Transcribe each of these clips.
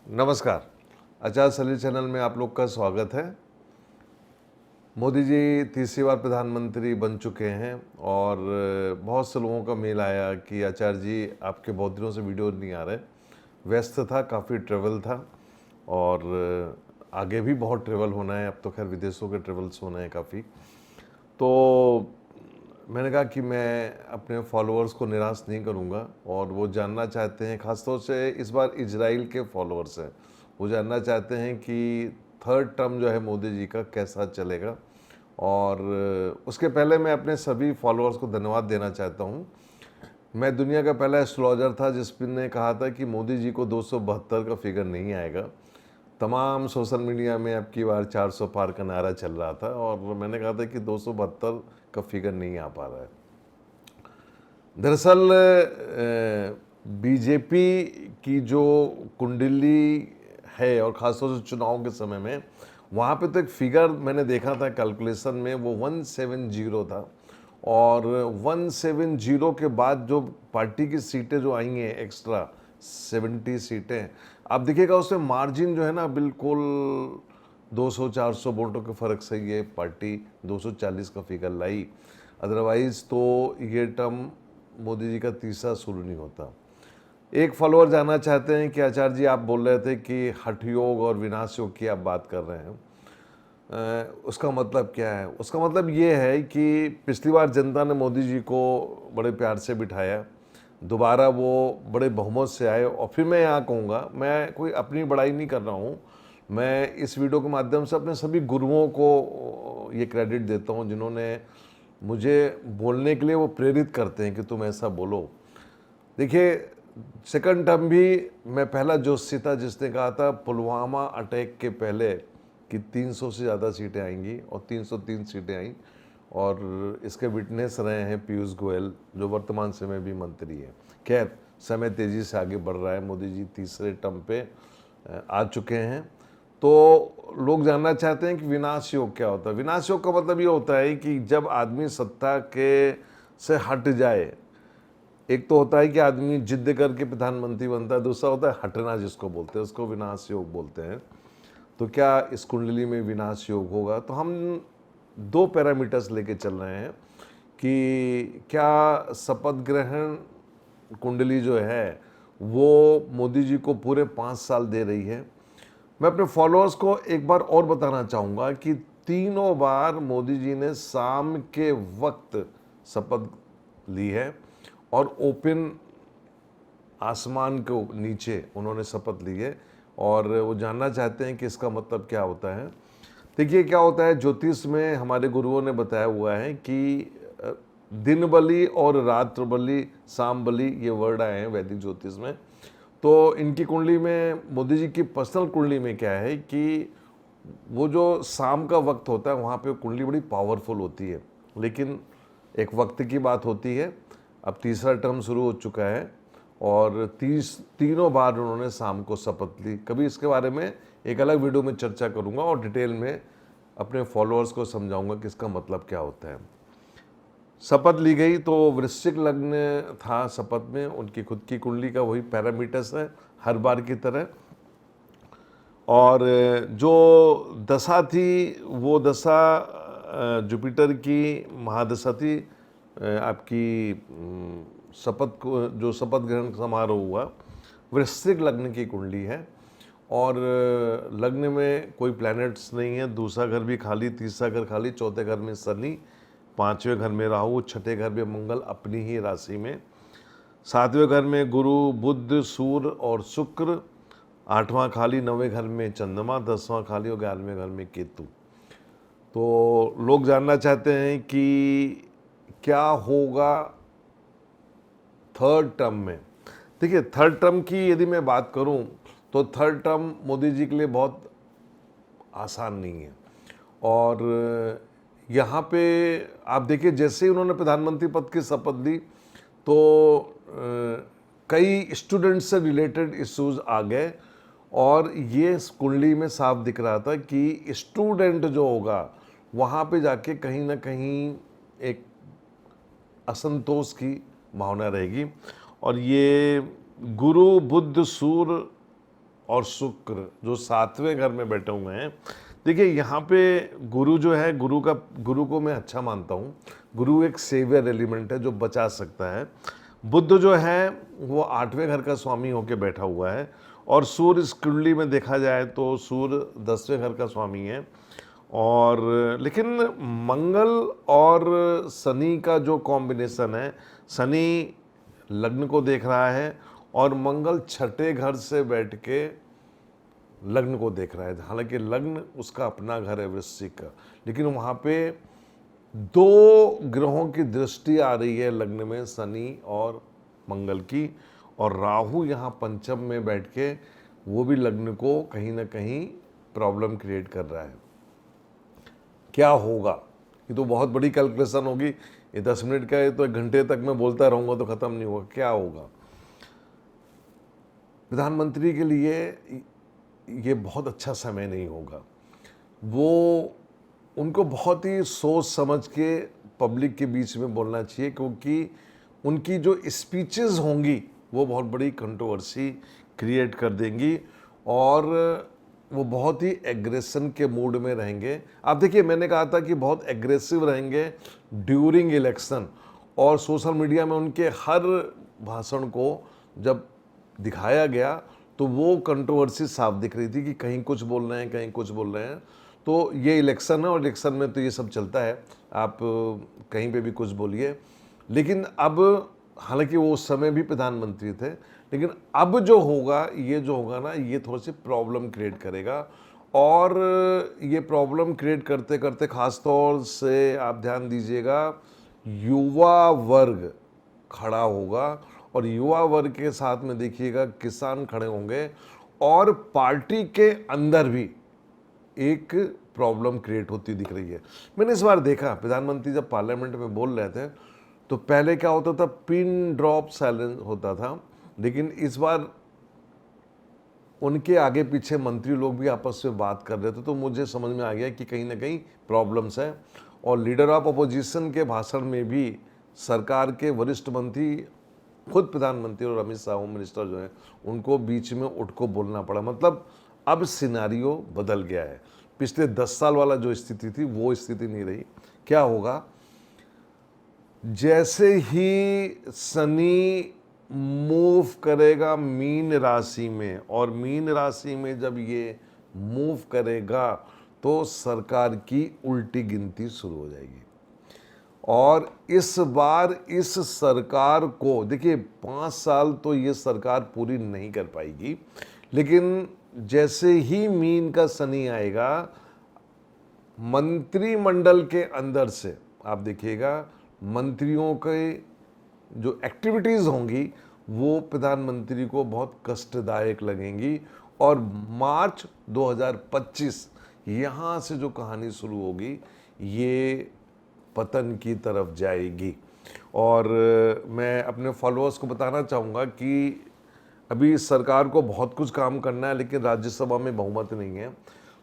नमस्कार। आचार्य सलील चैनल में आप लोग का स्वागत है। मोदी जी तीसरी बार प्रधानमंत्री बन चुके हैं और बहुत से लोगों का मेल आया कि आचार्य जी आपके बहुत दिनों से वीडियो नहीं आ रहे। व्यस्त था, काफ़ी ट्रेवल था और आगे भी बहुत ट्रेवल होना है। अब तो खैर विदेशों के ट्रेवल्स होने हैं काफ़ी। तो मैंने कहा कि मैं अपने फॉलोअर्स को निराश नहीं करूंगा और वो जानना चाहते हैं, ख़ासतौर से इस बार इजराइल के फॉलोअर्स हैं, वो जानना चाहते हैं कि थर्ड टर्म जो है मोदी जी का कैसा चलेगा। और उसके पहले मैं अपने सभी फॉलोअर्स को धन्यवाद देना चाहता हूँ। मैं दुनिया का पहला एस्ट्रोलॉजर था जिसने कहा था कि मोदी जी को 272 का फिगर नहीं आएगा। तमाम सोशल मीडिया में अब की बार 400 पार का नारा चल रहा था और मैंने कहा था कि 272 का फिगर नहीं आ पा रहा है। दरअसल बीजेपी की जो कुंडली है और ख़ासतौर से चुनाव के समय में वहाँ पे तो एक फिगर मैंने देखा था कैलकुलेशन में, वो 170 था और 170 के बाद जो पार्टी की सीटें जो आई हैं एक्स्ट्रा 70 सीटें, आप देखिएगा उसमें मार्जिन जो है ना बिल्कुल 200-400 वोटों के फ़र्क से ये पार्टी 240 का फिगर लाई। अदरवाइज़ तो ये टर्म मोदी जी का तीसरा शुरू नहीं होता। एक फॉलोअर जानना चाहते हैं कि आचार्य जी आप बोल रहे थे कि हठ योग और विनाश योग की आप बात कर रहे हैं, उसका मतलब क्या है? उसका मतलब ये है कि पिछली बार जनता ने मोदी जी को बड़े प्यार से बिठाया, दोबारा वो बड़े बहुमत से आए और फिर मैं यहाँ कहूँगा, मैं कोई अपनी बड़ाई नहीं कर रहा हूँ, मैं इस वीडियो के माध्यम से अपने सभी गुरुओं को ये क्रेडिट देता हूँ जिन्होंने मुझे बोलने के लिए वो प्रेरित करते हैं कि तुम ऐसा बोलो। देखिए, सेकंड टर्म भी मैं पहला जोशी था जिसने कहा था पुलवामा अटैक के पहले कि 300 से ज़्यादा सीटें आएंगी और 303 सीटें आई और इसके विटनेस रहे हैं पीयूष गोयल जो वर्तमान समय भी मंत्री है। खैर, समय तेज़ी से आगे बढ़ रहा है, मोदी जी तीसरे टर्म पे आ चुके हैं। तो लोग जानना चाहते हैं कि विनाश योग क्या होता है। विनाश योग का मतलब ये होता है कि जब आदमी सत्ता के से हट जाए, एक तो होता है कि आदमी जिद्द करके प्रधानमंत्री बनता है, दूसरा होता है हटना जिसको बोलते हैं, उसको विनाश योग बोलते हैं। तो क्या इस कुंडली में विनाश योग होगा? तो हम दो पैरामीटर्स लेके चल रहे हैं कि क्या शपथ ग्रहण कुंडली जो है वो मोदी जी को पूरे 5 साल दे रही है। मैं अपने फॉलोअर्स को एक बार और बताना चाहूँगा कि तीनों बार मोदी जी ने शाम के वक्त शपथ ली है और ओपन आसमान के नीचे उन्होंने शपथ ली है और वो जानना चाहते हैं कि इसका मतलब क्या होता है। देखिए, क्या होता है, ज्योतिष में हमारे गुरुओं ने बताया हुआ है कि दिन बलि और रात्र बलि, शाम बलि, ये वर्ड आए हैं वैदिक ज्योतिष में। तो इनकी कुंडली में, मोदी जी की पर्सनल कुंडली में क्या है कि वो जो शाम का वक्त होता है वहाँ पे कुंडली बड़ी पावरफुल होती है, लेकिन एक वक्त की बात होती है। अब तीसरा टर्म शुरू हो चुका है और तीनों बार उन्होंने शाम को शपथ ली। कभी इसके बारे में एक अलग वीडियो में चर्चा करूंगा और डिटेल में अपने फॉलोअर्स को समझाऊंगा कि इसका मतलब क्या होता है। शपथ ली गई तो वृश्चिक लग्न था शपथ में, उनकी खुद की कुंडली का वही पैरामीटर्स है हर बार की तरह। और जो दशा थी वो दशा जुपिटर की महादशा थी। आपकी शपथ को, जो शपथ ग्रहण समारोह हुआ, वृश्चिक लग्न की कुंडली है और लग्न में कोई प्लैनेट्स नहीं है। दूसरा घर भी खाली, तीसरा घर खाली, चौथे घर में शनि, पांचवें घर में राहु, छठे घर में मंगल अपनी ही राशि में, सातवें घर में गुरु, बुध, सूर्य और शुक्र, आठवां खाली, नवें घर में चंद्रमा, 10वां खाली और 11वें घर में केतु। तो लोग जानना चाहते हैं कि क्या होगा थर्ड टर्म में। देखिए, थर्ड टर्म की यदि मैं बात करूं तो थर्ड टर्म मोदी जी के लिए बहुत आसान नहीं है और यहाँ पे आप देखिए, जैसे ही उन्होंने प्रधानमंत्री पद की शपथ ली तो कई स्टूडेंट्स से रिलेटेड इश्यूज आ गए और ये कुंडली में साफ दिख रहा था कि स्टूडेंट जो होगा वहाँ पे जाके कहीं ना कहीं एक असंतोष की भावना रहेगी। और ये गुरु, बुध, सूर्य और शुक्र जो 7वें घर में बैठे हुए हैं। देखिए यहाँ पे गुरु जो है, गुरु को मैं अच्छा मानता हूँ। गुरु एक सेवियर एलिमेंट है जो बचा सकता है। बुध जो है वो 8वें घर का स्वामी होके बैठा हुआ है, और सूर्य इस कुंडली में देखा जाए तो सूर्य 10वें घर का स्वामी है। और लेकिन मंगल और शनि का जो कॉम्बिनेशन है, शनि लग्न को देख रहा है और मंगल 6ठे घर से बैठ के लग्न को देख रहा है। हालांकि लग्न उसका अपना घर है वृश्चिक का, लेकिन वहाँ पे 2 ग्रहों की दृष्टि आ रही है लग्न में, शनि और मंगल की, और राहु यहाँ पंचम में बैठ के वो भी लग्न को कहीं ना कहीं प्रॉब्लम क्रिएट कर रहा है। क्या होगा, ये तो बहुत बड़ी कैलकुलेशन होगी। ये 10 मिनट का है तो 1 घंटे तक मैं बोलता रहूँगा तो ख़त्म नहीं होगा। क्या होगा प्रधानमंत्री के लिए, ये बहुत अच्छा समय नहीं होगा। वो उनको बहुत ही सोच समझ के पब्लिक के बीच में बोलना चाहिए, क्योंकि उनकी जो स्पीचेस होंगी वो बहुत बड़ी कंट्रोवर्सी क्रिएट कर देंगी और वो बहुत ही एग्रेशन के मूड में रहेंगे। आप देखिए, मैंने कहा था कि बहुत एग्रेसिव रहेंगे ड्यूरिंग इलेक्शन, और सोशल मीडिया में उनके हर भाषण को जब दिखाया गया तो वो कंट्रोवर्सी साफ दिख रही थी कि कहीं कुछ बोल रहे हैं, कहीं कुछ बोल रहे हैं। तो ये इलेक्शन है और इलेक्शन में तो ये सब चलता है, आप कहीं पे भी कुछ बोलिए। लेकिन अब हालांकि वो उस समय भी प्रधानमंत्री थे, लेकिन अब जो होगा, ये जो होगा ना, ये थोड़ी सी प्रॉब्लम क्रिएट करेगा। और ये प्रॉब्लम क्रिएट करते करते ख़ास तौर से आप ध्यान दीजिएगा, युवा वर्ग खड़ा होगा, और युवा वर्ग के साथ में देखिएगा किसान खड़े होंगे, और पार्टी के अंदर भी एक प्रॉब्लम क्रिएट होती दिख रही है। मैंने इस बार देखा, प्रधानमंत्री जब पार्लियामेंट में बोल रहे थे तो पहले क्या होता था, पिन ड्रॉप साइलेंस होता था, लेकिन इस बार उनके आगे पीछे मंत्री लोग भी आपस में बात कर रहे थे, तो मुझे समझ में आ गया कि कहीं ना कहीं प्रॉब्लम्स है। और लीडर ऑफ अपोजिशन के भाषण में भी सरकार के वरिष्ठ मंत्री, खुद प्रधानमंत्री और अमित शाह होम मिनिस्टर जो हैं, उनको बीच में उठ को बोलना पड़ा। मतलब अब सिनारियो बदल गया है। पिछले 10 साल वाला जो स्थिति थी वो स्थिति नहीं रही। क्या होगा, जैसे ही शनि मूव करेगा मीन राशि में, और मीन राशि में जब ये मूव करेगा तो सरकार की उल्टी गिनती शुरू हो जाएगी। और इस बार इस सरकार को देखिए, 5 साल तो ये सरकार पूरी नहीं कर पाएगी, लेकिन जैसे ही मीन का शनि आएगा, मंत्रिमंडल के अंदर से आप देखिएगा मंत्रियों के जो एक्टिविटीज़ होंगी वो प्रधानमंत्री को बहुत कष्टदायक लगेंगी। और मार्च 2025 यहाँ से जो कहानी शुरू होगी, ये पतन की तरफ जाएगी। और मैं अपने फॉलोअर्स को बताना चाहूँगा कि अभी सरकार को बहुत कुछ काम करना है, लेकिन राज्यसभा में बहुमत नहीं है,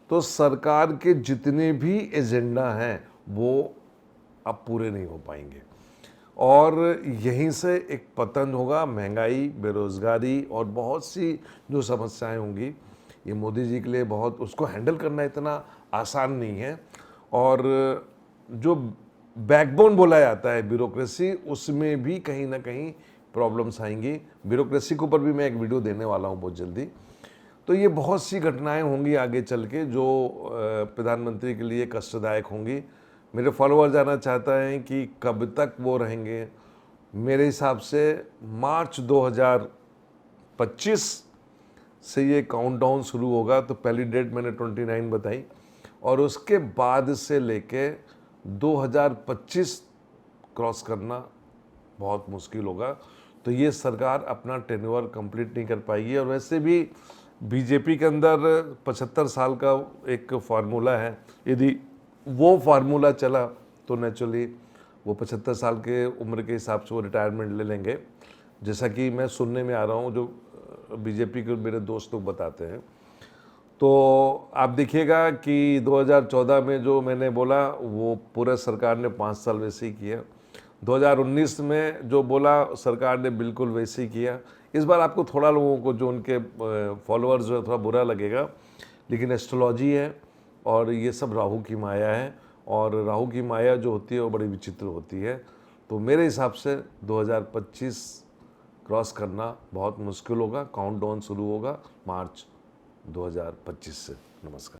तो सरकार के जितने भी एजेंडा हैं वो अब पूरे नहीं हो पाएंगे, और यहीं से एक पतन होगा। महंगाई, बेरोज़गारी और बहुत सी जो समस्याएं होंगी, ये मोदी जी के लिए बहुत, उसको हैंडल करना इतना आसान नहीं है। और जो बैकबोन बोला जाता है ब्यूरोक्रेसी, उसमें भी कहीं ना कहीं प्रॉब्लम्स आएंगी। ब्यूरोक्रेसी के ऊपर भी मैं एक वीडियो देने वाला हूँ बहुत जल्दी। तो ये बहुत सी घटनाएं होंगी आगे चल के जो प्रधानमंत्री के लिए कष्टदायक होंगी। मेरे फॉलोअर जानना चाहता है कि कब तक वो रहेंगे। मेरे हिसाब से मार्च 2025 से ये काउंटडाउन शुरू होगा। तो पहली डेट मैंने 29 बताई, और उसके बाद से लेके 2025 क्रॉस करना बहुत मुश्किल होगा। तो ये सरकार अपना टेन्योर कंप्लीट नहीं कर पाएगी। और वैसे भी बीजेपी के अंदर 75 साल का एक फार्मूला है, यदि वो फार्मूला चला तो नेचुरली वो 75 साल के उम्र के हिसाब से वो रिटायरमेंट ले लेंगे, जैसा कि मैं सुनने में आ रहा हूँ, जो बीजेपी के मेरे दोस्त लोग बताते हैं। तो आप देखिएगा कि 2014 में जो मैंने बोला वो पूरे सरकार ने 5 साल वैसे ही किया। 2019 में जो बोला सरकार ने बिल्कुल वैसे ही किया। इस बार आपको थोड़ा लोगों को जो उनके फॉलोअर्स जो है थोड़ा बुरा लगेगा, लेकिन एस्ट्रोलॉजी है और ये सब राहु की माया है, और राहु की माया जो होती है वो बड़ी विचित्र होती है। तो मेरे हिसाब से 2025 क्रॉस करना बहुत मुश्किल होगा। काउंटडाउन शुरू होगा मार्च 2025 से। नमस्कार।